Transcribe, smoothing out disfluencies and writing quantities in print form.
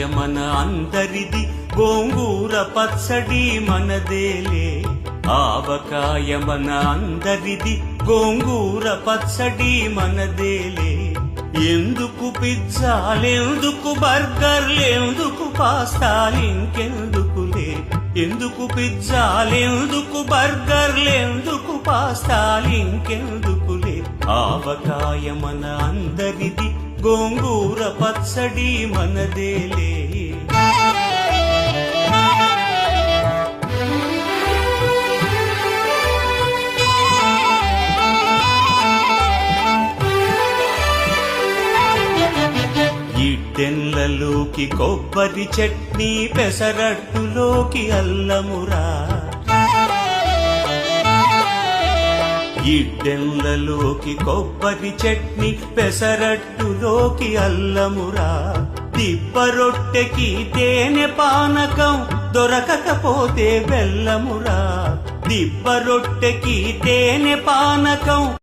మన అందరిది, గోంగూర పచ్చడి మనదేలే. ఆవకాయ మన అందరిది, గోంగూర పచ్చడి మనదేలే. ఎందుకు పిజ్జాలెందుకు బర్గర్లెందుకు పాస్తాలింకెందుకులే. ఎందుకు పిజ్జాలెందుకు బర్గర్లెందుకు పాస్తాలింకెందుకులే. ఆవకాయ మన అందరిది, గోంగూర పచ్చడి మనదేలే. ఇడ్డెన్లలోకి కొబ్బరి చట్నీ, పెసరట్టులోకి అల్లమురా. ఇడ్డెన్లలోకి కొబ్బరి చట్నీ, పెసరట్టులోకి అల్లమురా. దిబ్బ రొట్టెకి తేనె పానకం, దొరకకపోతే బెల్లమురా. దిబ్బ రొట్టెకి తేనె పానకం